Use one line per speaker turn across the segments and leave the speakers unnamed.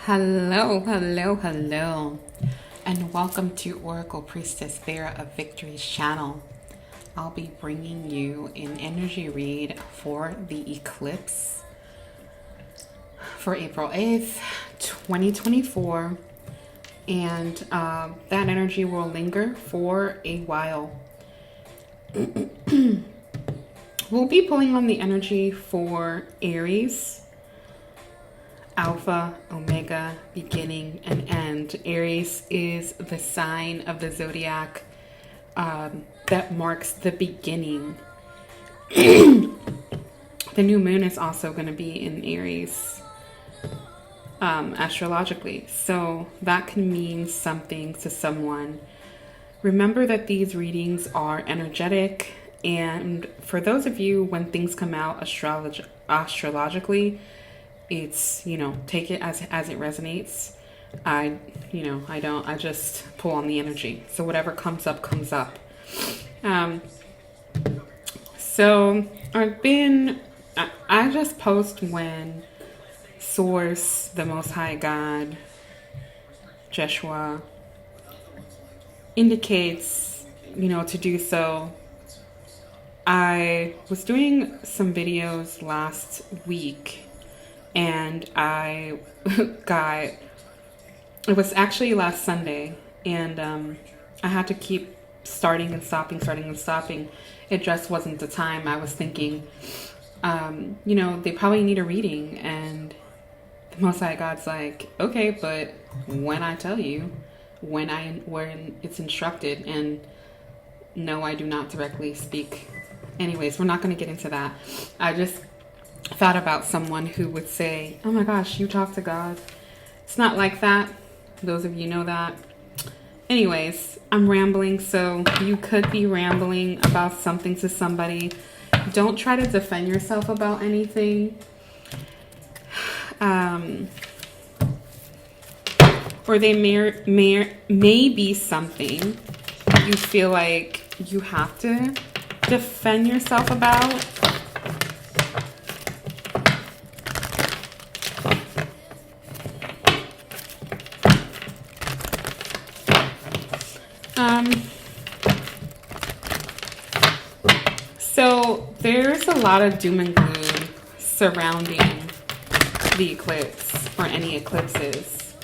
Hello, hello, hello, and welcome to Oracle Priestess Vera of Victory's channel. I'll be bringing you an energy read for the eclipse for April 8th, 2024, and that energy will linger for a while. We'll be pulling on the energy for Aries, Alpha, Omega, beginning and end. Aries is the sign of the zodiac that marks the beginning. The new moon is also going to be in Aries astrologically, so that can mean something to someone. Remember that these readings are energetic, and for those of you, when things come out astrologically, it's, take it as it resonates. I just pull on the energy. So whatever comes up, comes up. So I just post when Source, the Most High God, Jeshua, indicates, to do so. I was doing some videos last week, and it was actually last Sunday, and I had to keep starting and stopping. It just wasn't the time. I was thinking, they probably need a reading, and the Most High God's like, okay, but when I tell you, when it's instructed, and no, I do not directly speak. Anyways, we're not going to get into that. I just thought about someone who would say, oh my gosh, you talk to God. It's not like that. Those of you know that. Anyways, I'm rambling, so you could be rambling about something to somebody. Don't try to defend yourself about anything. Or they may be something you feel like you have to defend yourself about. So there's a lot of doom and gloom surrounding the eclipse, or any eclipses.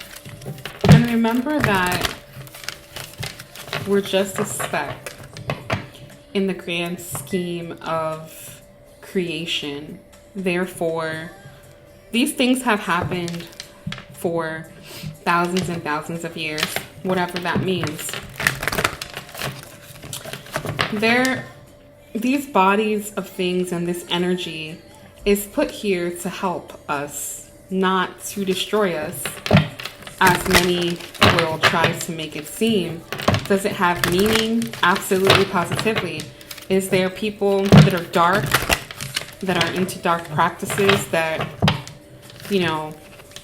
And remember that we're just a speck in the grand scheme of creation. Therefore, these things have happened for thousands and thousands of years, whatever that means. These bodies of things and this energy is put here to help us, not to destroy us, as many will try to make it seem. Does it have meaning? Absolutely, positively. Is there people that are dark, that are into dark practices, that,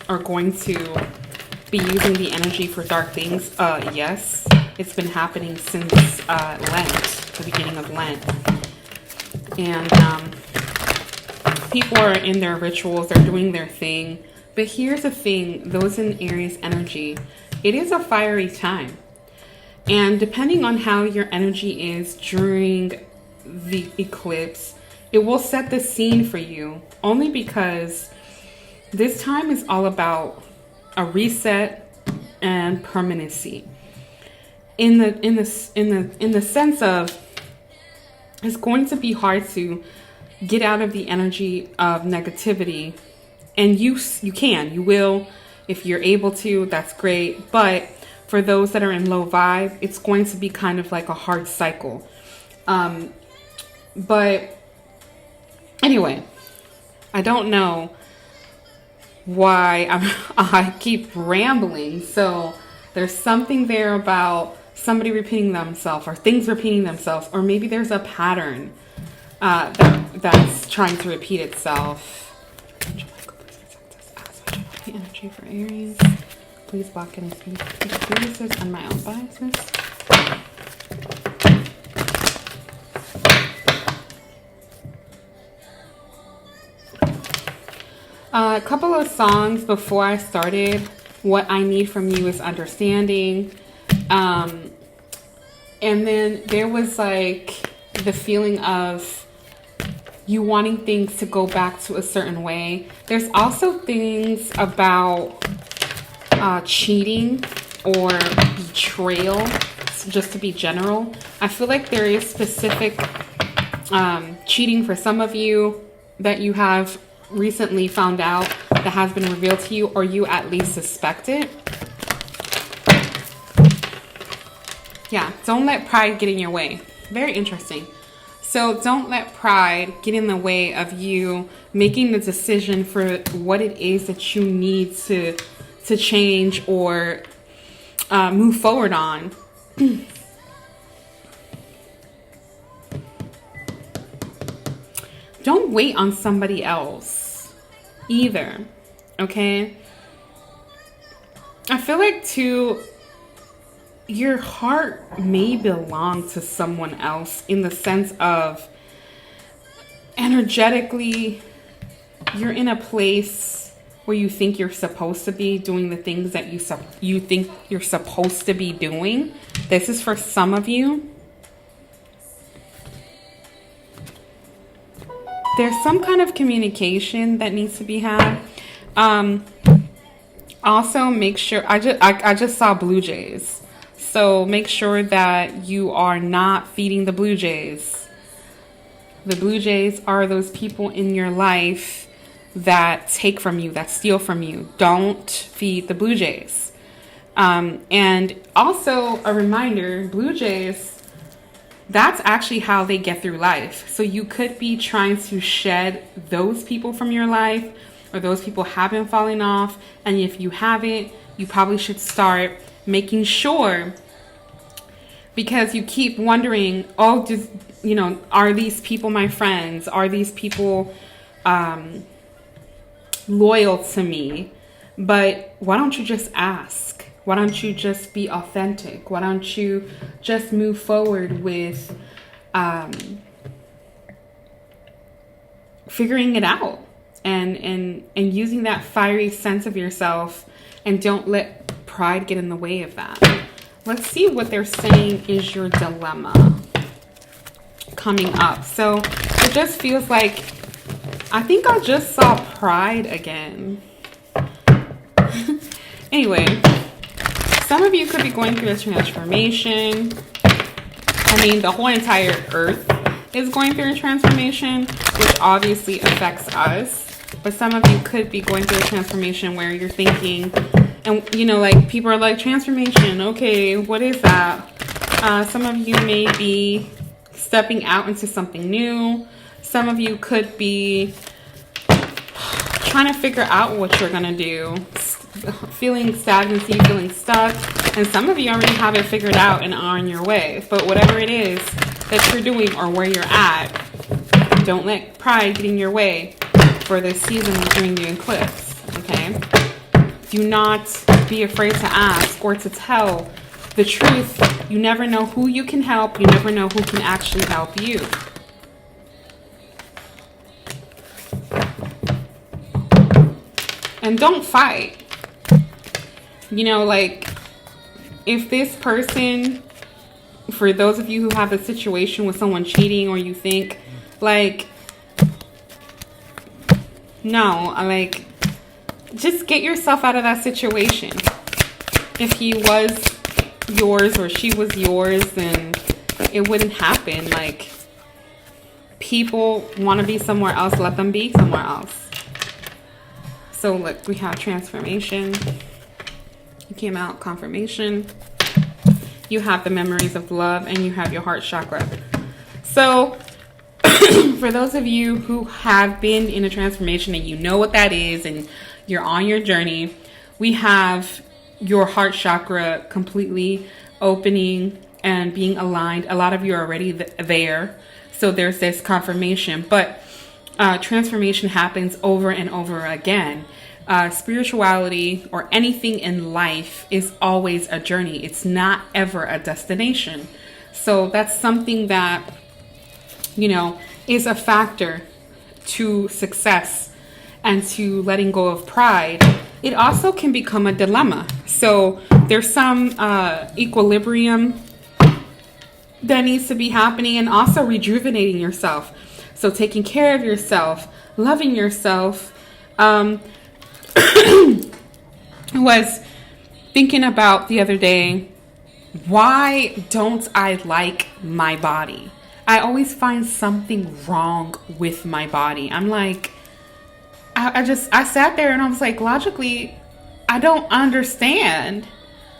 are going to be using the energy for dark things? Yes. It's been happening since Lent, the beginning of Lent. And people are in their rituals, they're doing their thing. But here's the thing, those in Aries energy, it is a fiery time. And depending on how your energy is during the eclipse, it will set the scene for you. Only because this time is all about a reset and permanency. In the sense of, it's going to be hard to get out of the energy of negativity, and you will, if you're able to, that's great. But for those that are in low vibe, it's going to be kind of like a hard cycle. But anyway, I don't know why I keep rambling. So there's something there about somebody repeating themselves, or things repeating themselves, or maybe there's a pattern that's trying to repeat itself. The energy for Aries. Please block any prejudices and my own biases. A couple of songs before I started What I need from you is understanding. And then there was like the feeling of you wanting things to go back to a certain way. There's also things about cheating or betrayal, just to be general. I feel like there is specific cheating for some of you that you have recently found out, that has been revealed to you, or you at least suspect it. Yeah, don't let pride get in your way. Very interesting. So don't let pride get in the way of you making the decision for what it is that you need to change or move forward on. Don't wait on somebody else either, okay? I feel like too, your heart may belong to someone else, in the sense of energetically, you're in a place where you think you're supposed to be doing the things that you think you're supposed to be doing. This is for some of you. There's some kind of communication that needs to be had. Also, make sure, I just saw Blue Jays. So make sure that you are not feeding the Blue Jays. The Blue Jays are those people in your life that take from you, that steal from you. Don't feed the Blue Jays. And also a reminder, Blue Jays, that's actually how they get through life. So you could be trying to shed those people from your life, or those people have been falling off. And if you haven't, you probably should start making sure, because you keep wondering, oh, just, are these people my friends? Are these people loyal to me? But why don't you just ask? Why don't you just be authentic? Why don't you just move forward with figuring it out and using that fiery sense of yourself, and don't let pride get in the way of that. Let's see what they're saying is your dilemma coming up. So it just feels like, I think I just saw pride again. Anyway, some of you could be going through a transformation. I mean, the whole entire earth is going through a transformation, which obviously affects us. But some of you could be going through a transformation where you're thinking, and like people are like, transformation, okay, what is that? Some of you may be stepping out into something new. Some of you could be trying to figure out what you're gonna do, feeling stagnancy, feeling stuck, and some of you already have it figured out and are on your way. But whatever it is that you're doing or where you're at, don't let pride get in your way for this season during the eclipse, okay? Do not be afraid to ask or to tell the truth. You never know who you can help. You never know who can actually help you. And don't fight. Like, if this person, for those of you who have a situation with someone cheating, or you think, like, no, like, just get yourself out of that situation. If he was yours or she was yours, then it wouldn't happen. Like, people want to be somewhere else, let them be somewhere else. So look, we have transformation. You came out, confirmation. You have the memories of love, and you have your heart chakra. So for those of you who have been in a transformation and you know what that is and you're on your journey, we have your heart chakra completely opening and being aligned. A lot of you are already there. So there's this confirmation, but transformation happens over and over again. Spirituality or anything in life is always a journey. It's not ever a destination. So that's something that, is a factor to success and to letting go of pride, it also can become a dilemma. So there's some equilibrium that needs to be happening, and also rejuvenating yourself. So taking care of yourself, loving yourself. Was thinking about the other day, why don't I like my body? I always find something wrong with my body. I'm like, I sat there and I was like, logically, I don't understand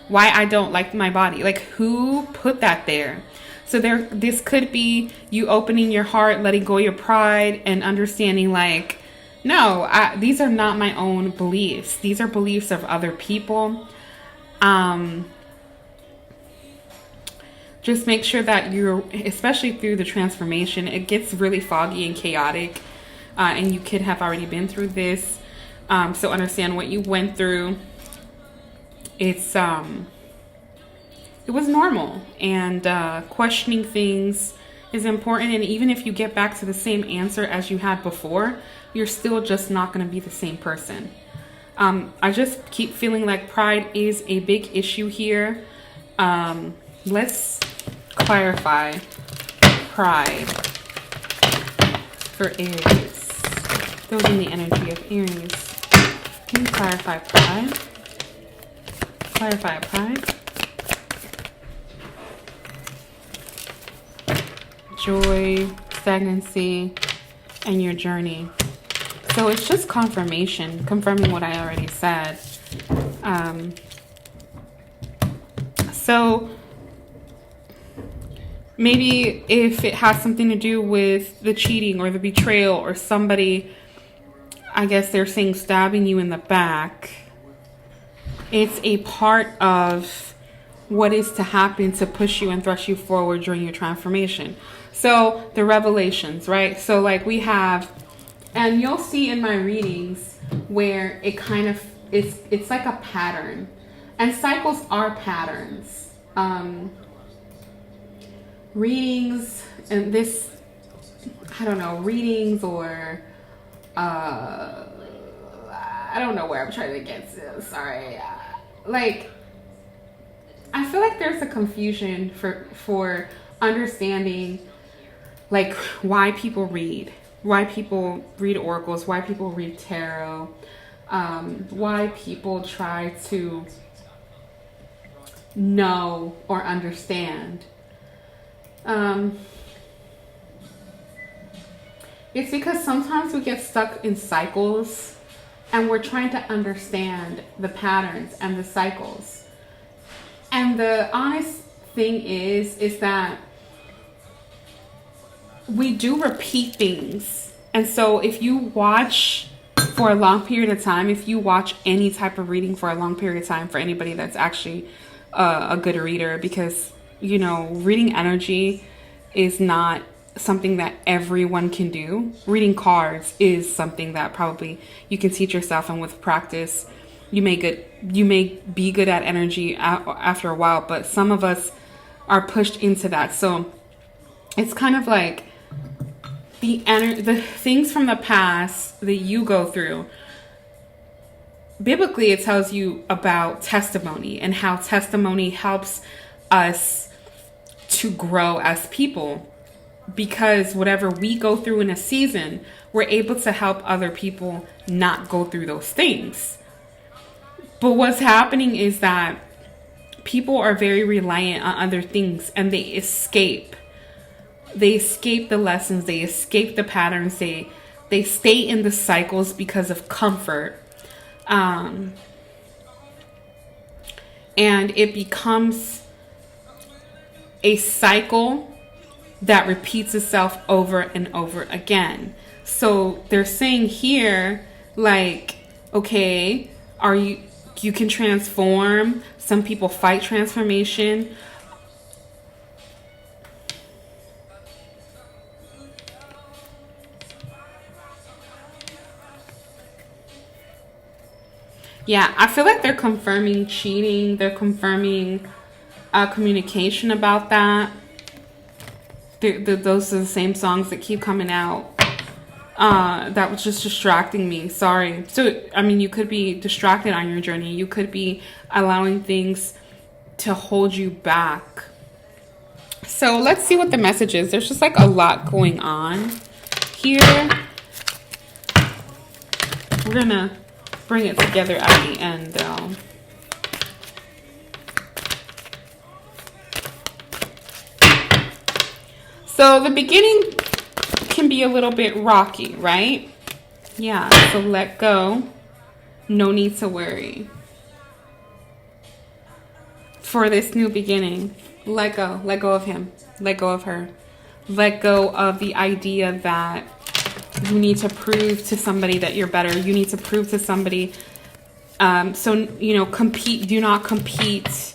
why I don't like my body. Like, who put that there? So this could be you opening your heart, letting go of your pride, and understanding like, no, these are not my own beliefs. These are beliefs of other people. Just make sure that you're, especially through the transformation, it gets really foggy and chaotic. And you could have already been through this. So understand what you went through. It was normal. And questioning things is important. And even if you get back to the same answer as you had before, you're still just not going to be the same person. I just keep feeling like pride is a big issue here. Let's clarify pride for Aries. Those in the energy of Aries. Can you clarify pride? Clarify pride. Joy, stagnancy, and your journey. So it's just confirmation, confirming what I already said. So maybe if it has something to do with the cheating or the betrayal, or somebody, I guess they're saying stabbing you in the back, it's a part of what is to happen to push you and thrust you forward during your transformation. So the revelations, right? So like we have, and you'll see in my readings where it kind of, it's like a pattern. And cycles are patterns. Readings, and this, I don't know, readings or, I don't know where I'm trying to get to, sorry. Like, I feel like there's a confusion for understanding, like, why people read oracles, why people read tarot, why people try to know or understand. It's because sometimes we get stuck in cycles and we're trying to understand the patterns and the cycles. And the honest thing is that we do repeat things. And so if you watch for a long period of time, if you watch any type of reading for a long period of time, for anybody that's actually a good reader, because, you know, reading energy is not something that everyone can do. Reading cards is something that probably you can teach yourself, and with practice, you may be good at energy after a while, but some of us are pushed into that. So it's kind of like the things from the past that you go through. Biblically, it tells you about testimony and how testimony helps us to grow as people, because whatever we go through in a season, we're able to help other people not go through those things. But what's happening is that people are very reliant on other things, and they escape the lessons, they escape the patterns, they stay in the cycles because of comfort. And it becomes a cycle that repeats itself over and over again. So they're saying here, like, okay, you can transform. Some people fight transformation. Yeah, I feel like they're confirming cheating. They're confirming communication about that. Those are the same songs that keep coming out. that was just distracting me. Sorry. So, I mean, you could be distracted on your journey. You could be allowing things to hold you back. So let's see what the message is. There's just like a lot going on here. We're going to bring it together at the end, though. So the beginning can be a little bit rocky, right? Yeah, so let go. No need to worry. For this new beginning, let go. Let go of him. Let go of her. Let go of the idea that you need to prove to somebody that you're better. You need to prove to somebody. Compete. Do not compete.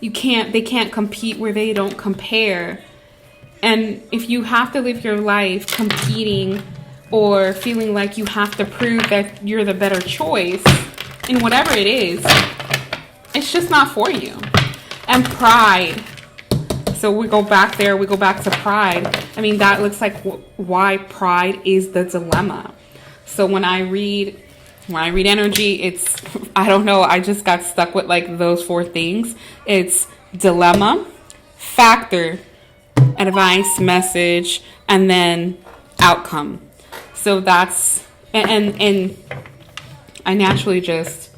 They can't compete where they don't compare. And if you have to live your life competing or feeling like you have to prove that you're the better choice in whatever it is, it's just not for you. And pride. So we go back there. We go back to pride. I mean, that looks like why pride is the dilemma. So when I read energy, I don't know. I just got stuck with like those 4 things. It's dilemma, factor, advice, message, and then outcome. So that's, and I naturally just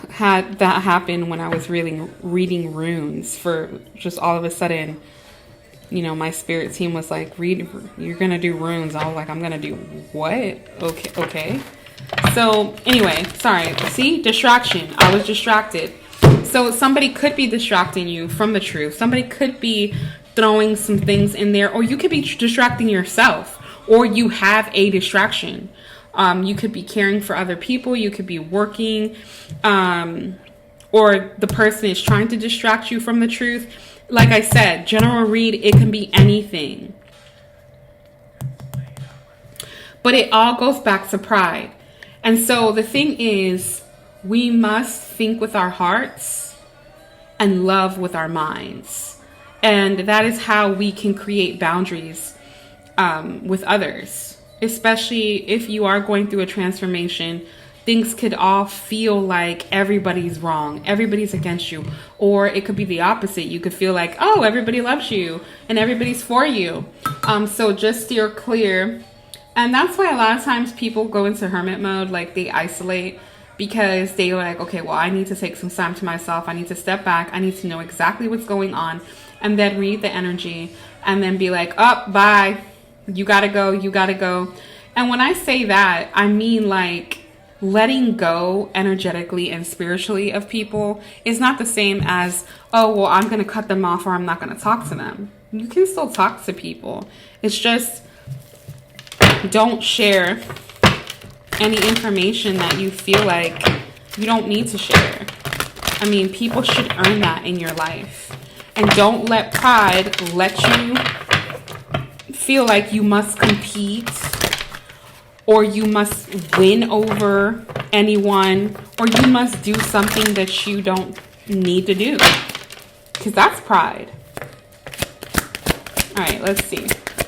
had that happen when I was reading runes. For just all of a sudden, my spirit team was like, you're gonna do runes. I was like, I'm gonna do what? Okay. So anyway, sorry. See, distraction. I was distracted. So somebody could be distracting you from the truth. Somebody could be throwing some things in there, or you could be distracting yourself, or you have a distraction. You could be caring for other people. You could be working, or the person is trying to distract you from the truth. Like I said, general read, it can be anything. But it all goes back to pride. And so the thing is, we must think with our hearts and love with our minds. And that is how we can create boundaries with others. Especially if you are going through a transformation, things could all feel like everybody's wrong. Everybody's against you. Or it could be the opposite. You could feel like, oh, everybody loves you and everybody's for you. So just steer clear. And that's why a lot of times people go into hermit mode, like they isolate. Because they're like, okay, well, I need to take some time to myself. I need to step back. I need to know exactly what's going on. And then read the energy. And then be like, oh, bye. You gotta go. You gotta go. And when I say that, I mean like letting go energetically and spiritually of people is not the same as, oh, well, I'm going to cut them off or I'm not going to talk to them. You can still talk to people. It's just don't share any information that you feel like you don't need to share. I mean, people should earn that in your life. And don't let pride let you feel like you must compete or you must win over anyone or you must do something that you don't need to do. Because that's pride. All right, let's see.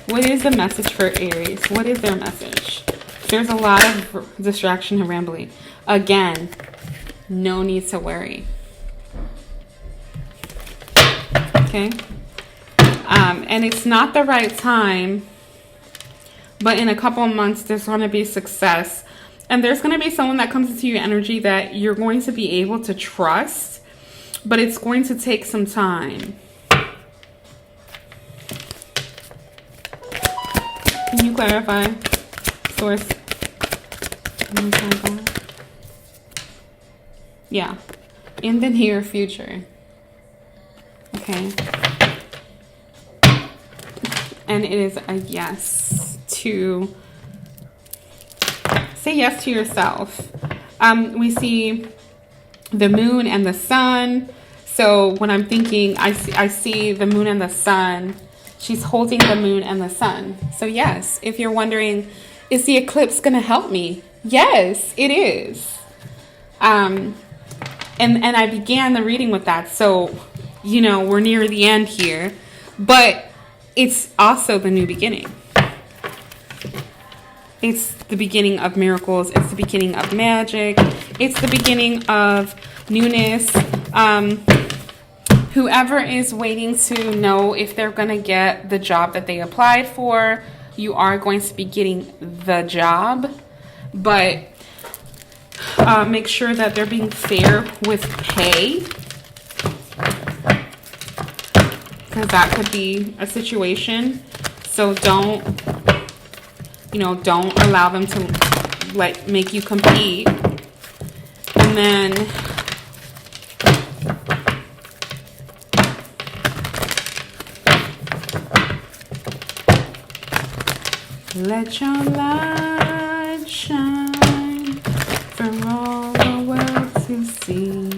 What is the message for Aries? What is their message? There's a lot of distraction and rambling. Again, no need to worry. Okay? And it's not the right time, but in a couple of months, there's going to be success. And there's going to be someone that comes into your energy that you're going to be able to trust, but it's going to take some time. Can you clarify? Source. Yeah. In the near future. Okay. And it is a yes to say yes to yourself. We see the moon and the sun. So when I'm thinking, I see the moon and the sun. She's holding the moon and the sun. So yes, if you're wondering, is the eclipse going to help me? Yes, it is. And I began the reading with that. So, you know, we're near the end here. But it's also the new beginning. It's the beginning of miracles. It's the beginning of magic. It's the beginning of newness. Whoever is waiting to know if they're going to get the job that they applied for, you are going to be getting the job. But make sure that they're being fair with pay. Because that could be a situation. So don't allow them to make you compete. And then let your light shine for all the world to see.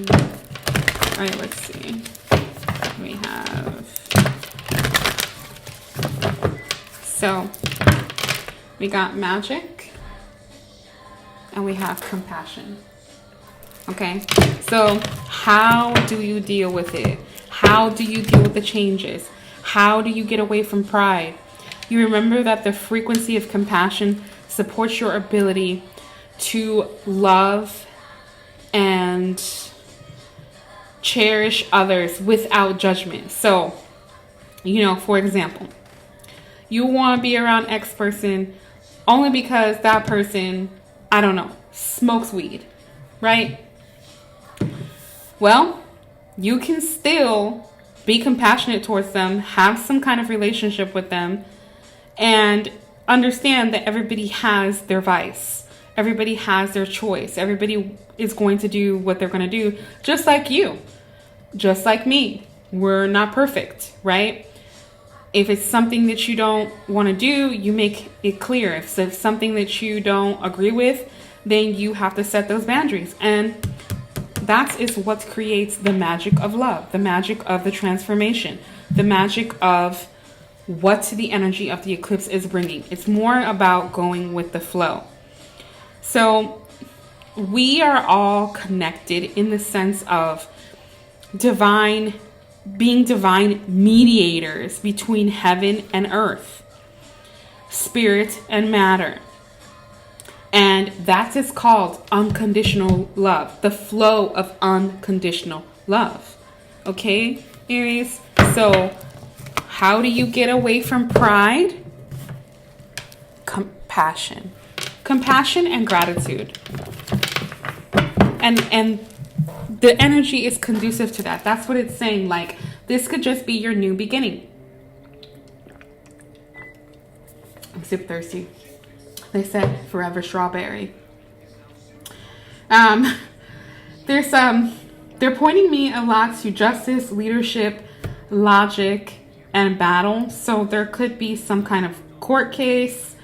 All right, let's see. We have, so we got magic and we have compassion. Okay, so how do you deal with it? How do you deal with the changes? How do you get away from pride? You remember that the frequency of compassion supports your ability to love and cherish others without judgment. So, for example, you want to be around X person only because that person, I don't know, smokes weed, right? Well, you can still be compassionate towards them, have some kind of relationship with them, and understand that everybody has their vice. Everybody has their choice. Everybody is going to do what they're going to do, just like you, just like me. We're not perfect, right? If it's something that you don't want to do, you make it clear. If it's something that you don't agree with, then you have to set those boundaries. And that is what creates the magic of love, the magic of the transformation, the magic of what the energy of the eclipse is bringing. It's more about going with the flow. So we are all connected in the sense of being divine mediators between heaven and earth, spirit and matter. And that is called unconditional love, the flow of unconditional love. Okay, Aries? So how do you get away from pride? Compassion. Compassion and gratitude. And the energy is conducive to that. That's what it's saying. Like, this could just be your new beginning. I'm super thirsty. They said forever strawberry. They're pointing me a lot to justice, leadership, logic, and battle. So there could be some kind of court case.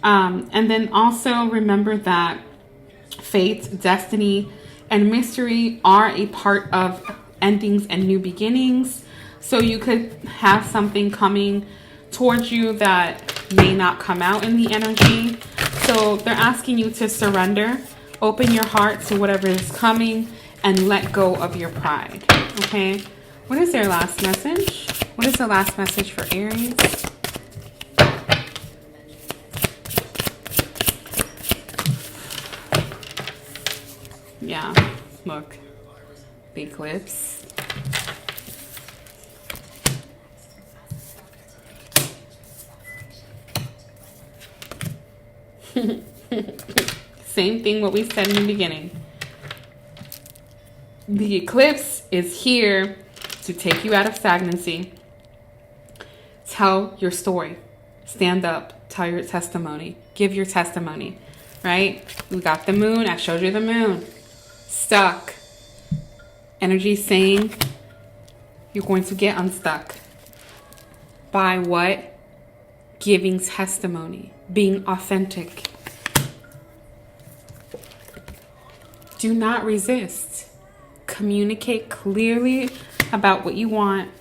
And then also remember that fate, destiny, and mystery are a part of endings and new beginnings. So you could have something coming towards you that may not come out in the energy. So they're asking you to surrender, open your heart to whatever is coming, and let go of your pride. Okay? What is their last message? What is the last message for Aries? Yeah, look, the eclipse. Same thing what we said in the beginning. The eclipse is here to take you out of stagnancy. Tell your story. Stand up. Tell your testimony. Give your testimony. Right? We got the moon. I showed you the moon. Stuck. Energy saying you're going to get unstuck. By what? Giving testimony. Being authentic. Do not resist. Communicate clearly about what you want.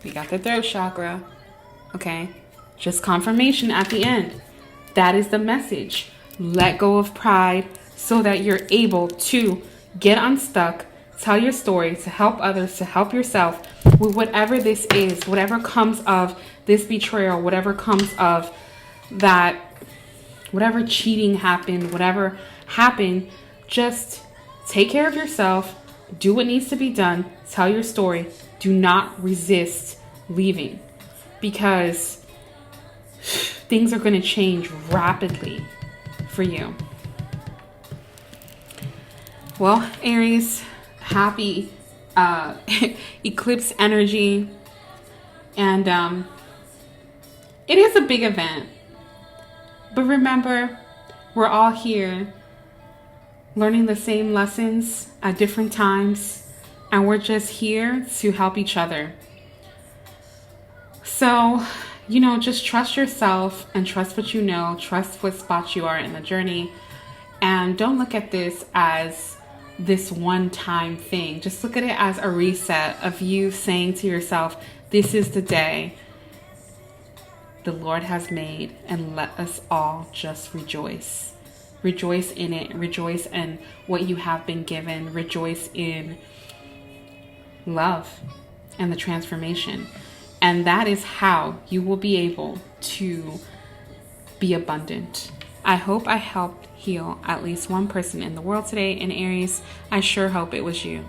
We got the throat chakra. Okay? Just confirmation at the end. That is the message. Let go of pride so that you're able to get unstuck, tell your story, to help others, to help yourself with whatever this is, whatever comes of this betrayal, whatever comes of that whatever cheating happened, whatever happened, just take care of yourself, do what needs to be done, tell your story. Do not resist leaving, because things are going to change rapidly for you. Well, Aries, happy eclipse energy. And it is a big event. But remember, we're all here learning the same lessons at different times, and we're just here to help each other. So, just trust yourself and trust what you know, trust what spot you are in the journey, and don't look at this as this one-time thing. Just look at it as a reset of you saying to yourself, this is the day the Lord has made, and let us all just rejoice. Rejoice in it. Rejoice in what you have been given. Rejoice in love and the transformation. And that is how you will be able to be abundant. I hope I helped heal at least one person in the world today. In Aries, I sure hope it was you.